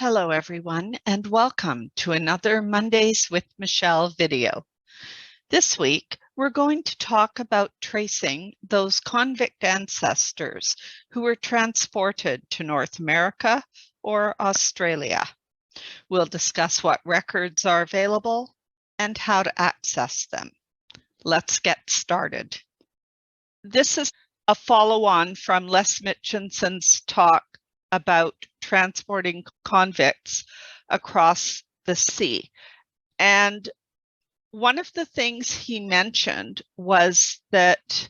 Hello everyone, and welcome to another Mondays with Michelle video. This week, we're going to talk about tracing those convict ancestors who were transported to North America or Australia. We'll discuss what records are available and how to access them. Let's get started. This is a follow-on from Les Mitchinson's talk about transporting convicts across the sea. And one of the things he mentioned was that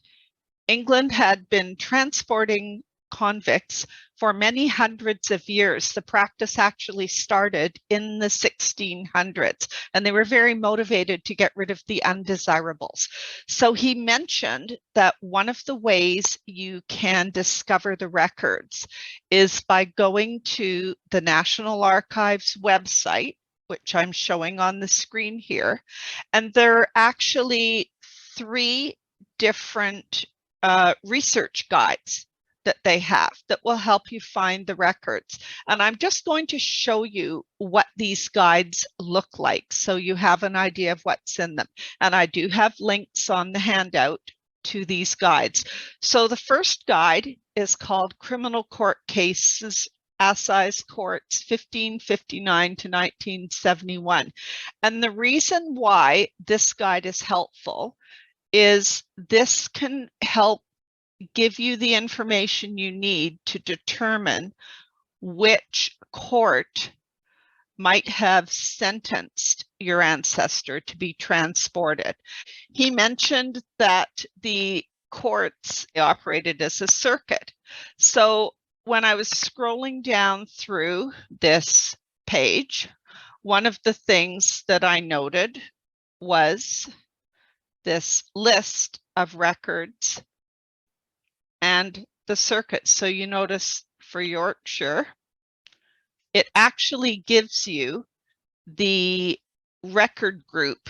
England had been transporting convicts for many hundreds of years. The practice actually started in the 1600s, and they were very motivated to get rid of the undesirables. So he mentioned that one of the ways you can discover the records is by going to the National Archives website, which I'm showing on the screen here. And there are actually three different research guides that they have that will help you find the records. And I'm just going to show you what these guides look like so you have an idea of what's in them. And I do have links on the handout to these guides. So the first guide is called Criminal Court Cases, Assize Courts 1559 to 1971. And the reason why this guide is helpful is this can help give you the information you need to determine which court might have sentenced your ancestor to be transported. He mentioned that the courts operated as a circuit. So when I was scrolling down through this page, one of the things that I noted was this list of records and the circuit. So you notice for Yorkshire, it actually gives you the record group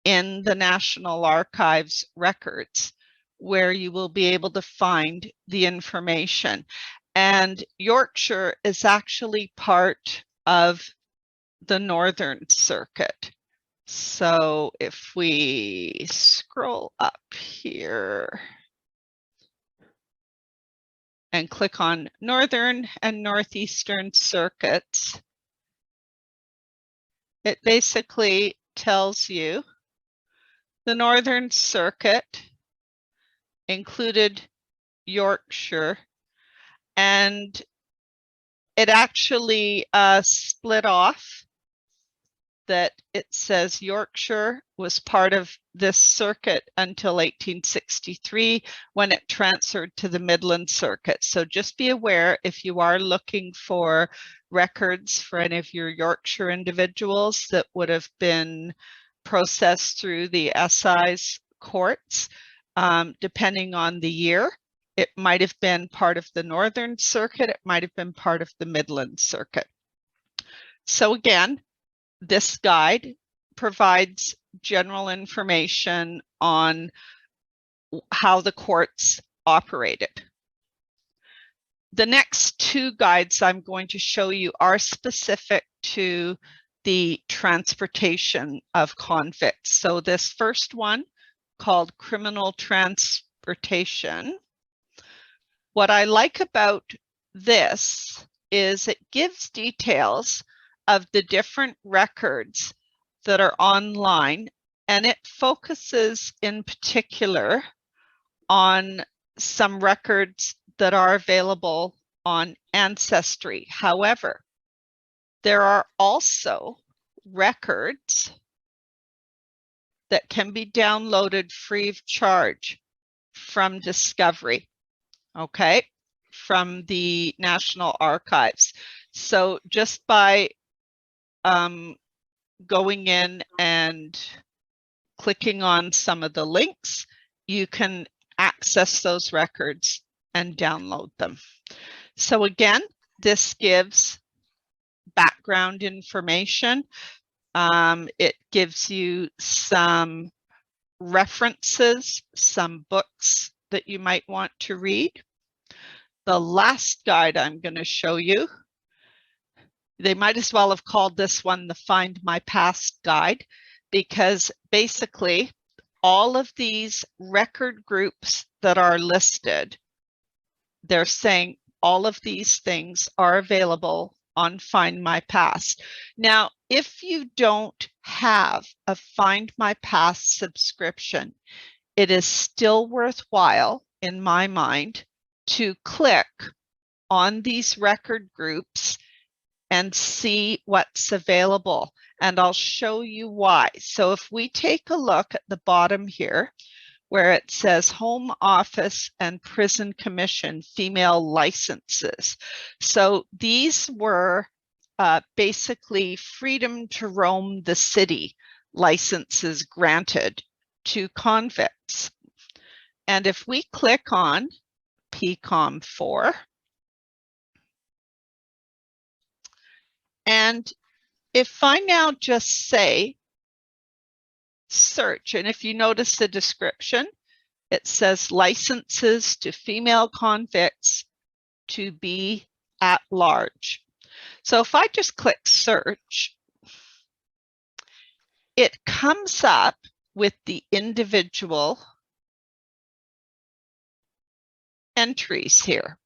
in the National Archives records where you will be able to find the information. And Yorkshire is actually part of the Northern Circuit. So if we scroll up here and click on Northern and Northeastern Circuits, it basically tells you the Northern Circuit included Yorkshire, and it actually split off that it says Yorkshire was part of this circuit until 1863 when it transferred to the Midland Circuit. So just be aware if you are looking for records for any of your Yorkshire individuals that would have been processed through the assize courts, depending on the year, it might have been part of the Northern Circuit, it might have been part of the Midland Circuit. So again, this guide provides general information on how the courts operated. The next two guides I'm going to show you are specific to the transportation of convicts. So this first one, called Criminal Transportation, what I like about this is it gives details of the different records that are online, and it focuses in particular on some records that are available on Ancestry. However, there are also records that can be downloaded free of charge from Discovery, okay, from the National Archives. So just by going in and clicking on some of the links, you can access those records and download them. So again, this gives background information. It gives you some references, some books that you might want to read. The last guide I'm going to show you They might as well have called this one the Find My Past Guide, because basically all of these record groups that are listed, they're saying all of these things are available on Find My Past. Now, if you don't have a Find My Past subscription, it is still worthwhile, in my mind, to click on these record groups and see what's available. And I'll show you why. So if we take a look at the bottom here, where it says Home Office and Prison Commission female licenses. So these were basically freedom to roam the city licenses granted to convicts. And if we click on PCOM 4, and if I now just say search, and if you notice the description, it says licenses to female convicts to be at large. So if I just click search, it comes up with the individual entries here,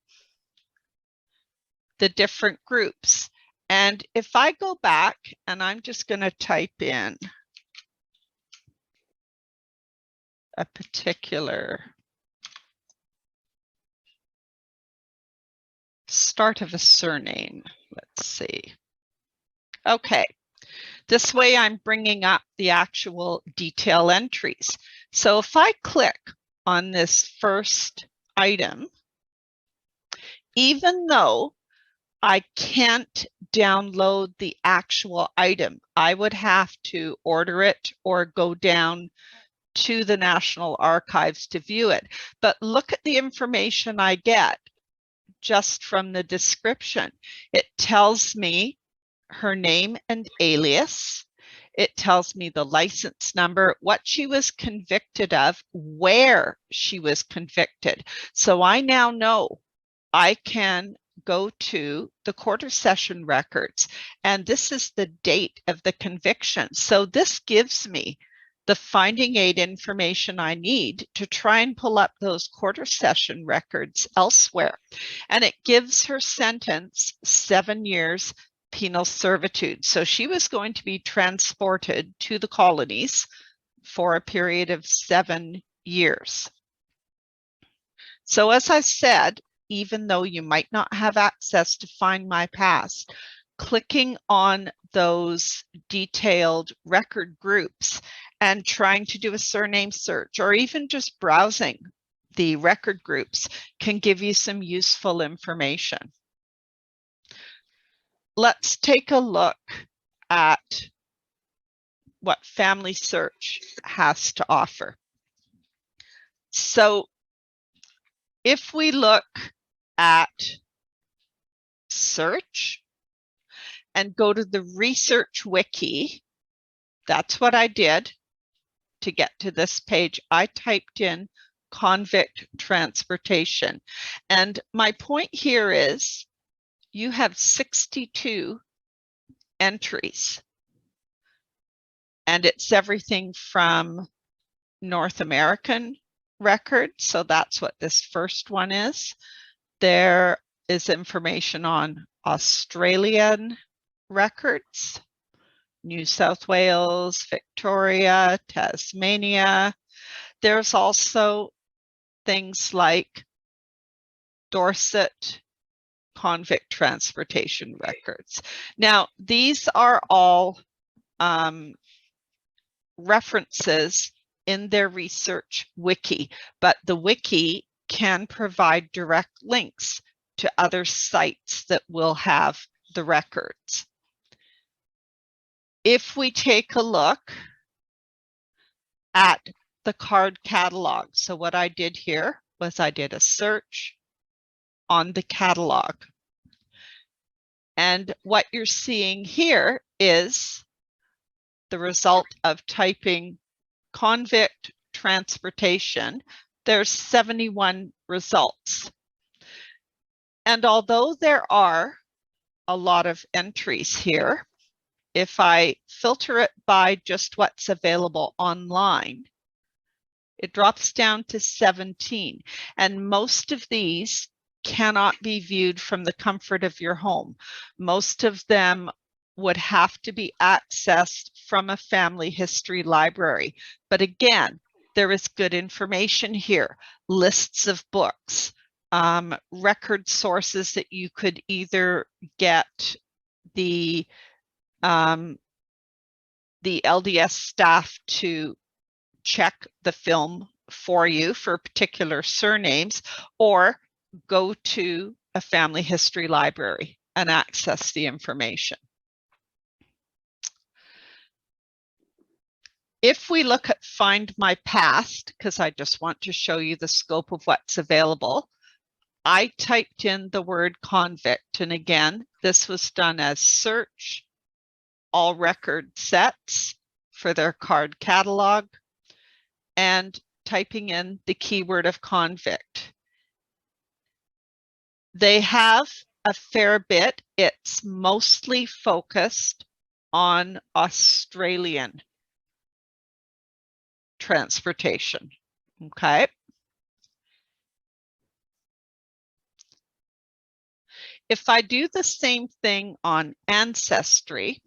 the different groups. And if I go back, and I'm just going to type in a particular start of a surname, let's see. Okay, this way I'm bringing up the actual detail entries. So if I click on this first item, even though I can't download the actual item, I would have to order it or go down to the National Archives to view it. But look at the information I get just from the description. It tells me her name and alias. It tells me the license number, what she was convicted of, where she was convicted. So I now know I can go to the quarter session records, and this is the date of the conviction. So this gives me the finding aid information I need to try and pull up those quarter session records elsewhere. And it gives her sentence 7 years penal servitude. So she was going to be transported to the colonies for a period of 7 years. So as I said, even though you might not have access to Find My Past, clicking on those detailed record groups and trying to do a surname search, or even just browsing the record groups, can give you some useful information. Let's take a look at what Family Search has to offer. So if we look at search and go to the research wiki, that's what I did to get to this page. I typed in convict transportation. And my point here is you have 62 entries. And it's everything from North American records. So that's what this first one is. There is information on Australian records, New South Wales, Victoria, Tasmania. There's also things like Dorset convict transportation records. Now, these are all references in their research wiki, but the wiki can provide direct links to other sites that will have the records. If we take a look at the card catalog, so what I did here was I did a search on the catalog. And what you're seeing here is the result of typing convict transportation. There's 71 results. And although there are a lot of entries here. If I filter it by just what's available online, it drops down to 17. And most of these cannot be viewed from the comfort of your home. Most of them would have to be accessed from a family history library. But again, there is good information here, lists of books, record sources that you could either get the LDS staff to check the film for you for particular surnames, or go to a family history library and access the information. If we look at Find My Past, because I just want to show you the scope of what's available, I typed in the word convict, and again, this was done as search, all record sets for their card catalog, and typing in the keyword of convict. They have a fair bit. It's mostly focused on Australian transportation. Okay. If I do the same thing on Ancestry,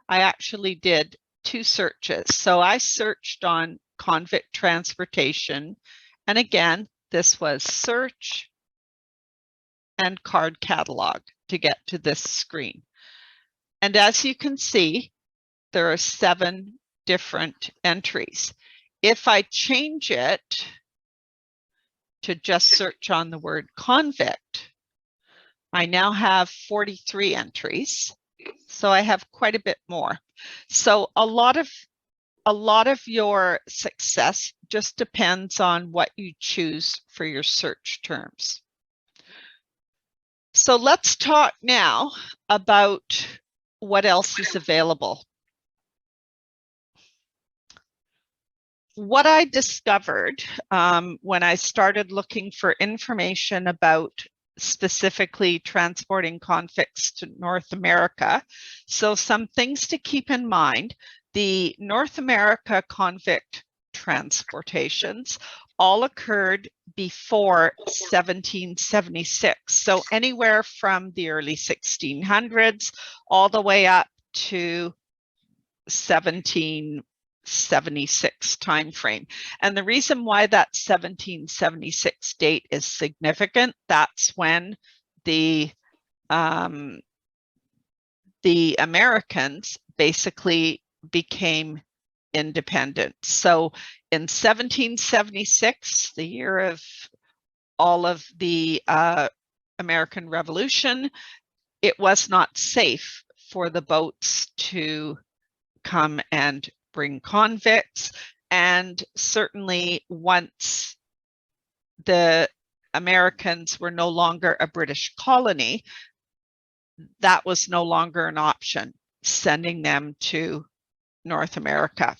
I actually did 2 searches. So I searched on convict transportation, and again, this was search and card catalog to get to this screen. And as you can see, there are 7 different entries. If I change it to just search on the word convict, I now have 43 entries. So I have quite a bit more. So a lot of your success just depends on what you choose for your search terms. So let's talk now about what else is available. What I discovered when I started looking for information about specifically transporting convicts to North America. So some things to keep in mind: the North America convict transportations all occurred before 1776. So anywhere from the early 1600s all the way up to 1776 timeframe. And the reason why that 1776 date is significant, that's when the Americans basically became independent. So in 1776, the year of all of the American Revolution, it was not safe for the boats to come and bring convicts. And certainly once the Americans were no longer a British colony, that was no longer an option, sending them to North America.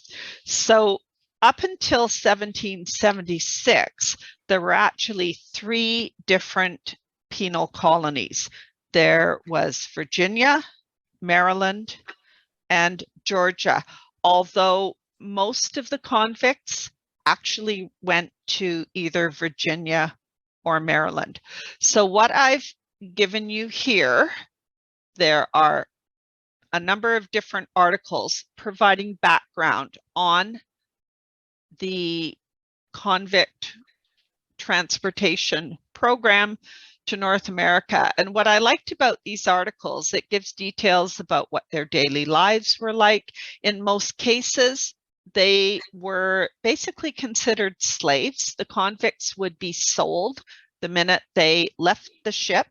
So up until 1776, there were actually 3 different penal colonies. There was Virginia, Maryland, and Georgia, although most of the convicts actually went to either Virginia or Maryland. So what I've given you here, there are a number of different articles providing background on the convict transportation program to North America. And what I liked about these articles, it gives details about what their daily lives were like. In most cases, they were basically considered slaves. The convicts would be sold the minute they left the ship.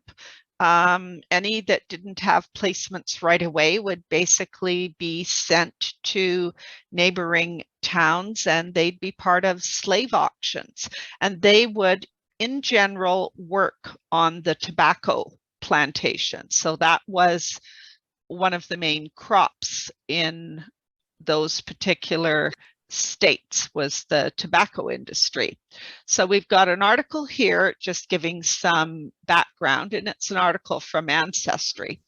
Any that didn't have placements right away would basically be sent to neighboring towns, and they'd be part of slave auctions. And they would, in general, work on the tobacco plantation. So that was one of the main crops in those particular states, was the tobacco industry. So we've got an article here just giving some background, and it's an article from Ancestry.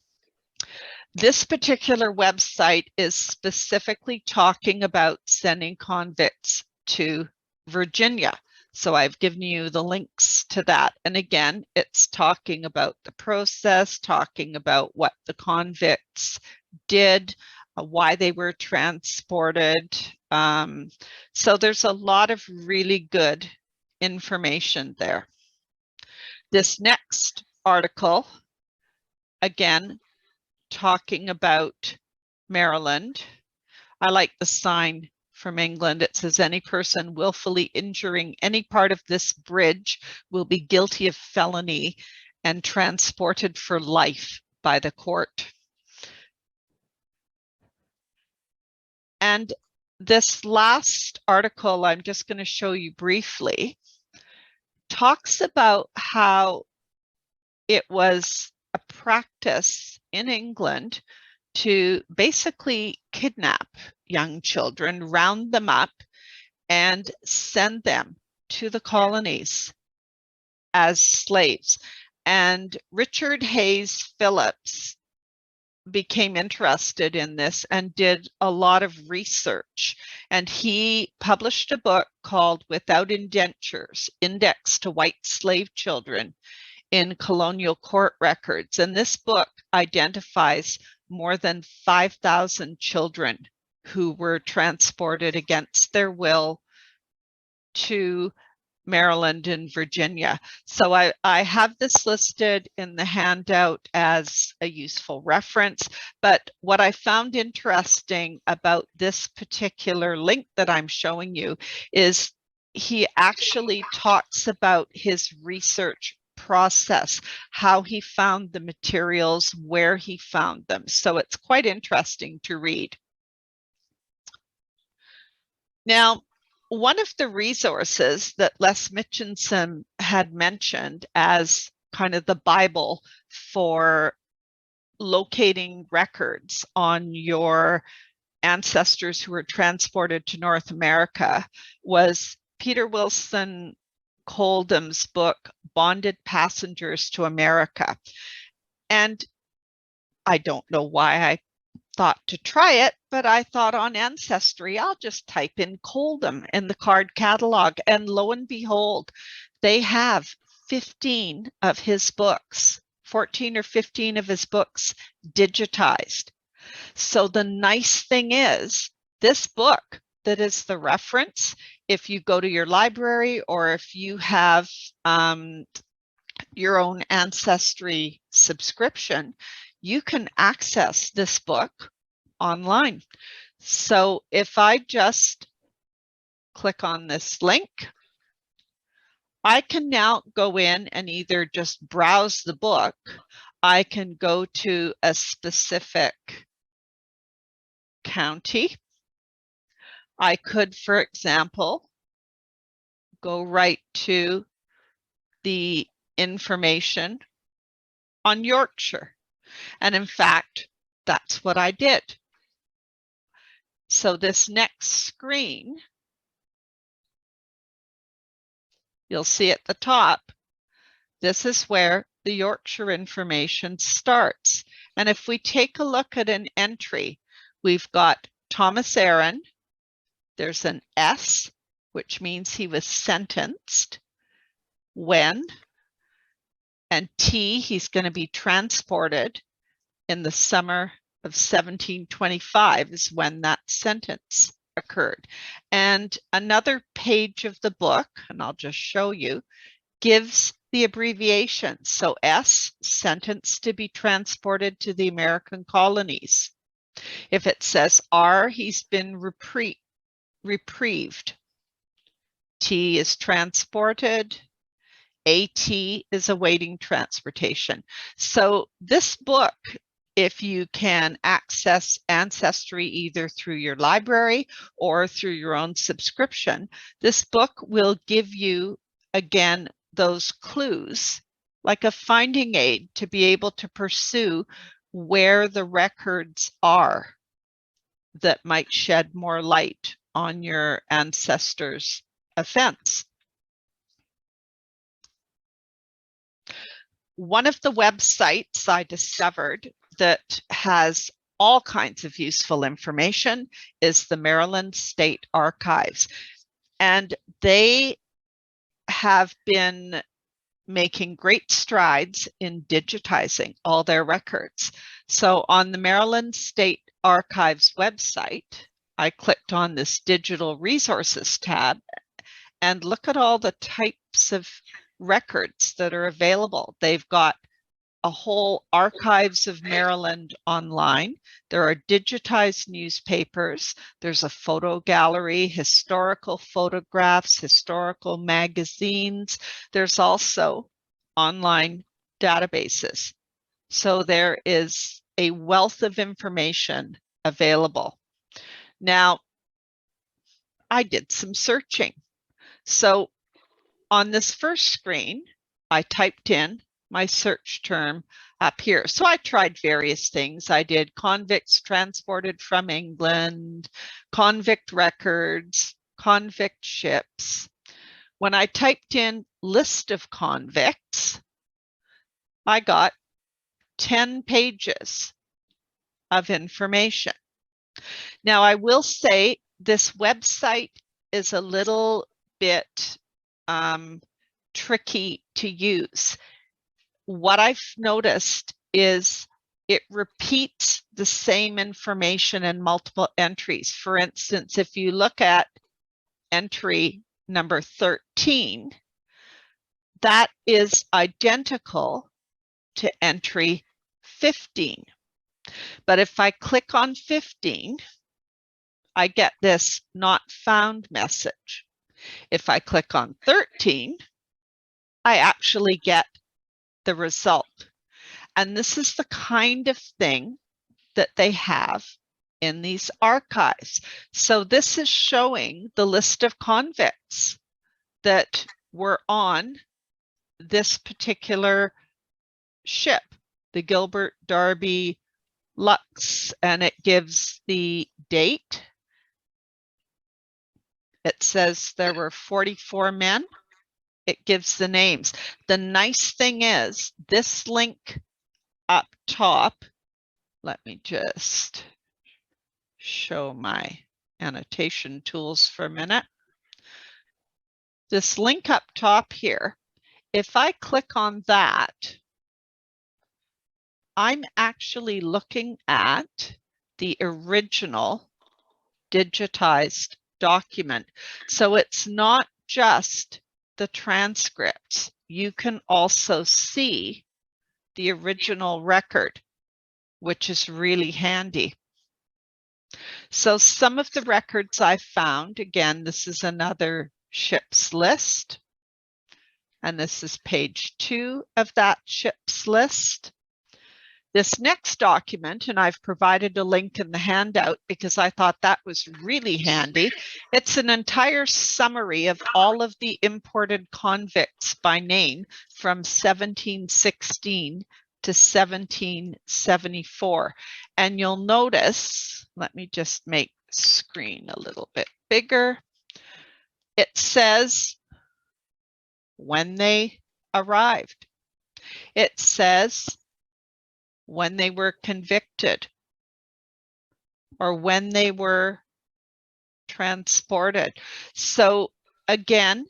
This particular website is specifically talking about sending convicts to Virginia. So I've given you the links to that. And again, it's talking about the process, talking about what the convicts did, why they were transported. So there's a lot of really good information there. This next article, again, talking about Maryland. I like the sign from England. It says any person willfully injuring any part of this bridge will be guilty of felony and transported for life by the court. And this last article I'm just going to show you briefly talks about how it was a practice in England to basically kidnap young children, round them up, and send them to the colonies as slaves. And Richard Hayes Phillips became interested in this and did a lot of research. And he published a book called Without Indentures, Index to White Slave Children in Colonial Court Records. And this book identifies more than 5,000 children who were transported against their will to Maryland and Virginia. So I have this listed in the handout as a useful reference, but what I found interesting about this particular link that I'm showing you is he actually talks about his research process, how he found the materials, where he found them. So it's quite interesting to read. Now, one of the resources that Les Mitchinson had mentioned as kind of the Bible for locating records on your ancestors who were transported to North America was Peter Wilson Coldham's book, Bonded Passengers to America. And I don't know why I thought to try it, but I thought on Ancestry, I'll just type in Coldham in the card catalog. And lo and behold, they have 15 of his books, 14 or 15 of his books digitized. So the nice thing is, this book that is the reference, if you go to your library or if you have your own Ancestry subscription, you can access this book online. So if I just click on this link, I can now go in and either just browse the book. I can go to a specific county. I could, for example, go right to the information on Yorkshire. And in fact, that's what I did. So this next screen, you'll see at the top, this is where the Yorkshire information starts. And if we take a look at an entry, we've got Thomas Aaron. There's an S, which means he was sentenced. When, and T, he's going to be transported in the summer of 1725 is when that sentence occurred. And another page of the book, and I'll just show you, gives the abbreviation. So S, sentenced to be transported to the American colonies. If it says R, he's been reprieved. T is transported. AT is awaiting transportation. So this book, if you can access Ancestry either through your library or through your own subscription, this book will give you, again, those clues, like a finding aid to be able to pursue where the records are that might shed more light on your ancestors' offense. One of the websites I discovered that has all kinds of useful information is the Maryland State Archives. And they have been making great strides in digitizing all their records. So on the Maryland State Archives website, I clicked on this Digital Resources tab, and look at all the types of records that are available. They've got a whole Archives of Maryland online. There are digitized newspapers. There's a photo gallery, historical photographs, historical magazines. There's also online databases. So there is a wealth of information available. Now, I did some searching. So on this first screen, I typed in my search term up here. So I tried various things. I did convicts transported from England, convict records, convict ships. When I typed in list of convicts, I got 10 pages of information. Now, I will say this website is a little bit tricky to use. What I've noticed is it repeats the same information in multiple entries. For instance, if you look at entry number 13, that is identical to entry 15. But if I click on 15, I get this not found message. If I click on 13, I actually get the result. And this is the kind of thing that they have in these archives. So this is showing the list of convicts that were on this particular ship, the Gilbert Darby Lux, and it gives the date. It says there were 44 men. It gives the names. The nice thing is this link up top, let me just show my annotation tools for a minute. This link up top here, if I click on that, I'm actually looking at the original digitized document. So it's not just the transcripts. You can also see the original record, which is really handy. So some of the records I found, again, this is another ship's list, and this is page 2 of that ship's list. This next document, and I've provided a link in the handout because I thought that was really handy. It's an entire summary of all of the imported convicts by name from 1716 to 1774. And you'll notice, let me just make screen a little bit bigger. It says when they arrived. It says when they were convicted or when they were transported. So again,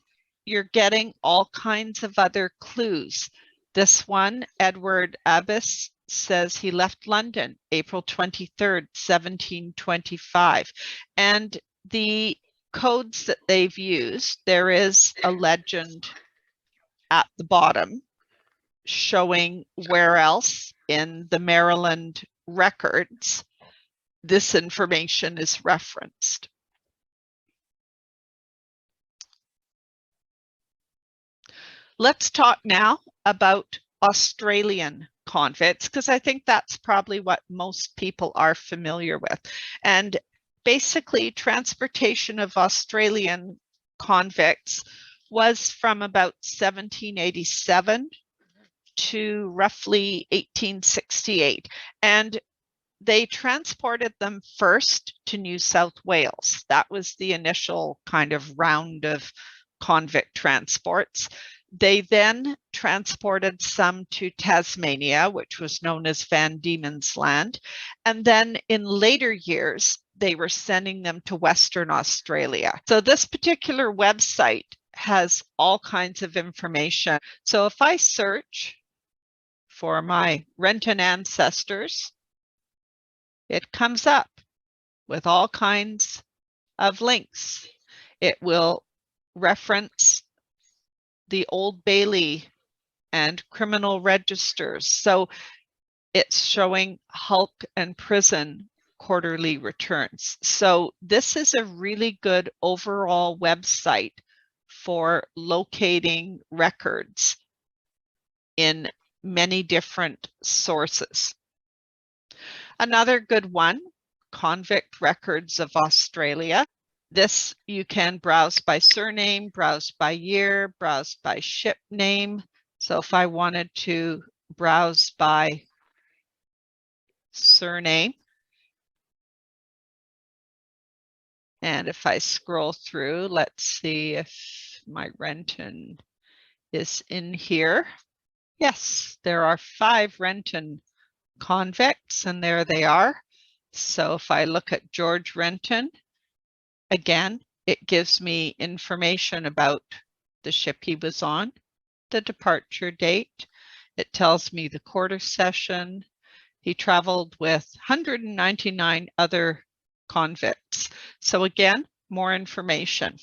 you're getting all kinds of other clues. This one, Edward Abbas, says he left London April 23rd, 1725. And the codes that they've used, there is a legend at the bottom showing where else in the Maryland records this information is referenced. Let's talk now about Australian convicts, because I think that's probably what most people are familiar with. And basically, transportation of Australian convicts was from about 1787 to roughly 1868. And they transported them first to New South Wales. That was the initial kind of round of convict transports. They then transported some to Tasmania, which was known as Van Diemen's Land. And then in later years, they were sending them to Western Australia. So this particular website has all kinds of information. So if I search for my Renton ancestors, it comes up with all kinds of links. It will reference the Old Bailey and criminal registers. So it's showing Hulk and prison quarterly returns. So this is a really good overall website for locating records in many different sources. Another good one, Convict Records of Australia. This you can browse by surname, browse by year, browse by ship name. So if I wanted to browse by surname, and if I scroll through, let's see if my Renton is in here. Yes, there are 5 Renton convicts, and there they are. So if I look at George Renton, again, it gives me information about the ship he was on, the departure date. It tells me the quarter session. He traveled with 199 other convicts. So again, more information.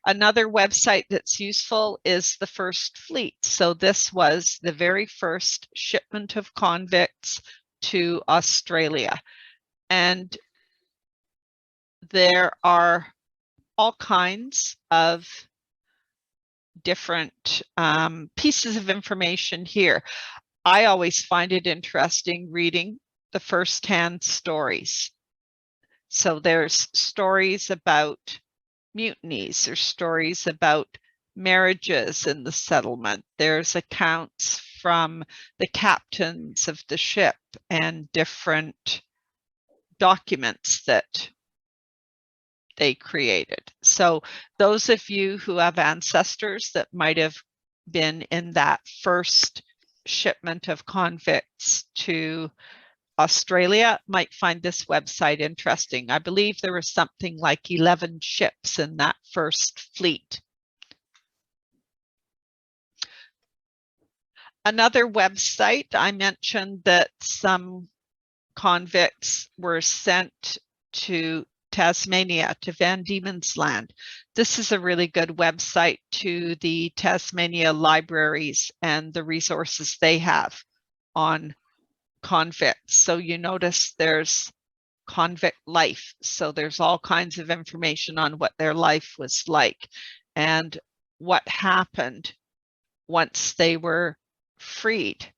Another website that's useful is the First Fleet. So this was the very first shipment of convicts to Australia. And there are all kinds of different pieces of information here. I always find it interesting reading the first-hand stories. So there's stories about mutinies, there's stories about marriages in the settlement, there's accounts from the captains of the ship and different documents that they created. So those of you who have ancestors that might have been in that first shipment of convicts to Australia might find this website interesting. I believe there was something like 11 ships in that first fleet. Another website, I mentioned that some convicts were sent to Tasmania, to Van Diemen's Land. This is a really good website to the Tasmania libraries and the resources they have on convicts. So you notice there's convict life. So there's all kinds of information on what their life was like and what happened once they were freed,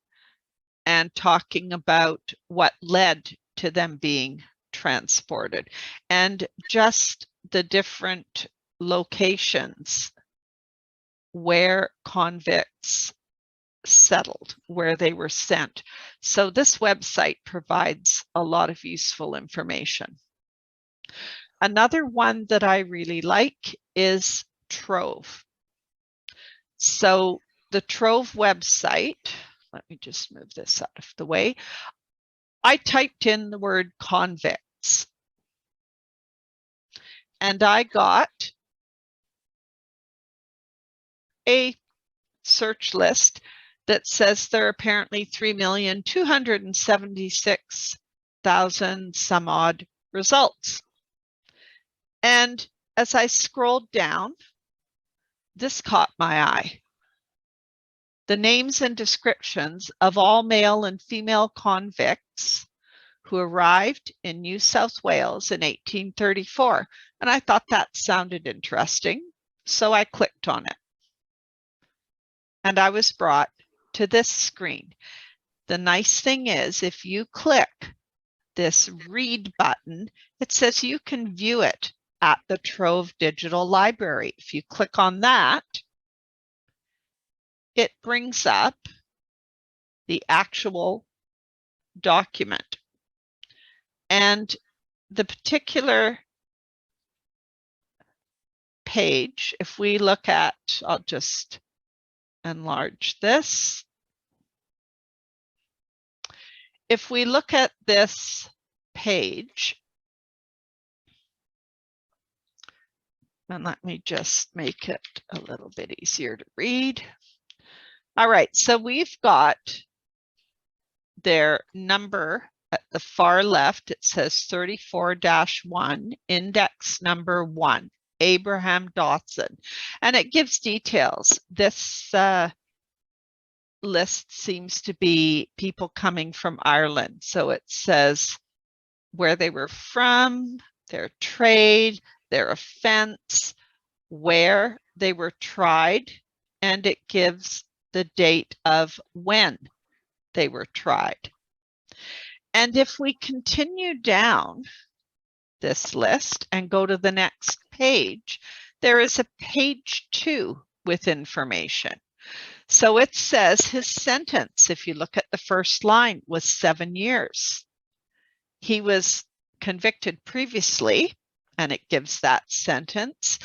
and talking about what led to them being transported and just the different locations where convicts settled, where they were sent. So this website provides a lot of useful information. Another one that I really like is Trove. So the Trove website, let me just move this out of the way. I typed in the word convicts and I got a search list that says there are apparently 3,276,000 some odd results. And as I scrolled down, this caught my eye. The names and descriptions of all male and female convicts who arrived in New South Wales in 1834. And I thought that sounded interesting, so I clicked on it. And I was brought to this screen. The nice thing is, if you click this read button, it says you can view it at the Trove Digital Library. If you click on that, it brings up the actual document. And the particular page, if we look at, I'll just enlarge this. If we look at this page, and let me just make it a little bit easier to read. All right, so we've got their number at the far left. It says 34-1, index number 1, Abraham Dotson, and it gives details. This list seems to be people coming from Ireland. So it says where they were from, their trade, their offense, where they were tried, and it gives the date of when they were tried. And if we continue down this list and go to the next page, there is a page 2 with information. So it says his sentence, if you look at the first line, was 7 years. He was convicted previously, and it gives that sentence.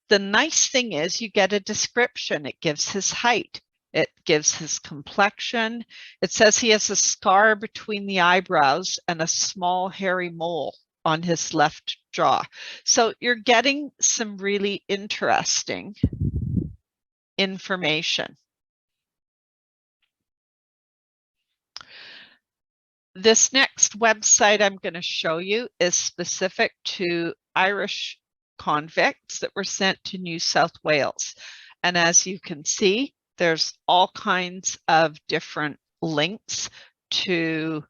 The nice thing is you get a description. It gives his height. It gives his complexion. It says he has a scar between the eyebrows and a small hairy mole on his left jaw. So you're getting some really interesting information. This next website I'm going to show you is specific to Irish convicts that were sent to New South Wales. And as you can see, there's all kinds of different links to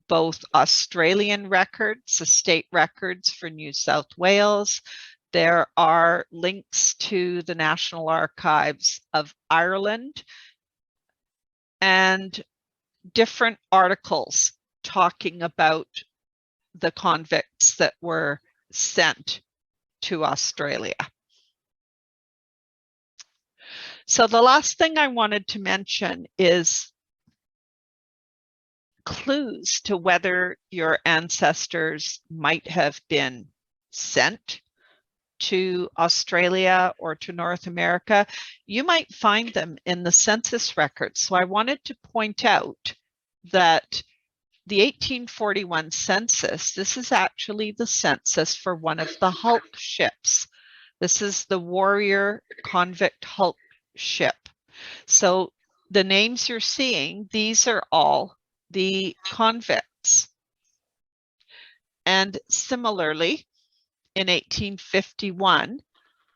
both Australian records, the state records for New South Wales. There are links to the National Archives of Ireland and different articles talking about the convicts that were sent to Australia. So the last thing I wanted to mention is clues to whether your ancestors might have been sent to Australia or to North America. You might find them in the census records. So I wanted to point out that the 1841 census, this is actually the census for one of the Hulk ships. This is the Warrior Convict Hulk ship. So the names you're seeing, these are all the convicts. And similarly, in 1851,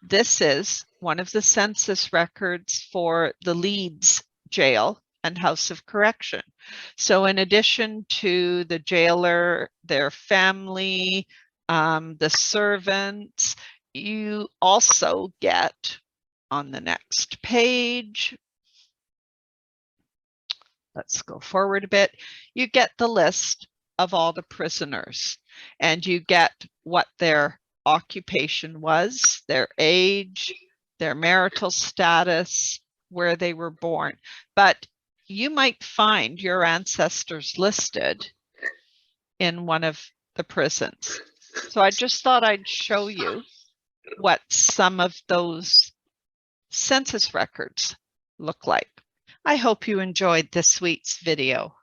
this is one of the census records for the Leeds jail and House of Correction. So in addition to the jailer, their family, the servants, you also get on the next page, let's go forward a bit, you get the list of all the prisoners and you get what their occupation was, their age, their marital status, where they were born. But you might find your ancestors listed in one of the prisons. So I just thought I'd show you what some of those census records look like. I hope you enjoyed this week's video.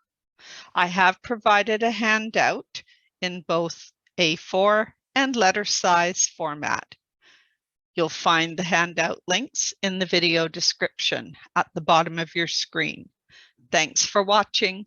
I have provided a handout in both A4 and letter size format. You'll find the handout links in the video description at the bottom of your screen. Thanks for watching.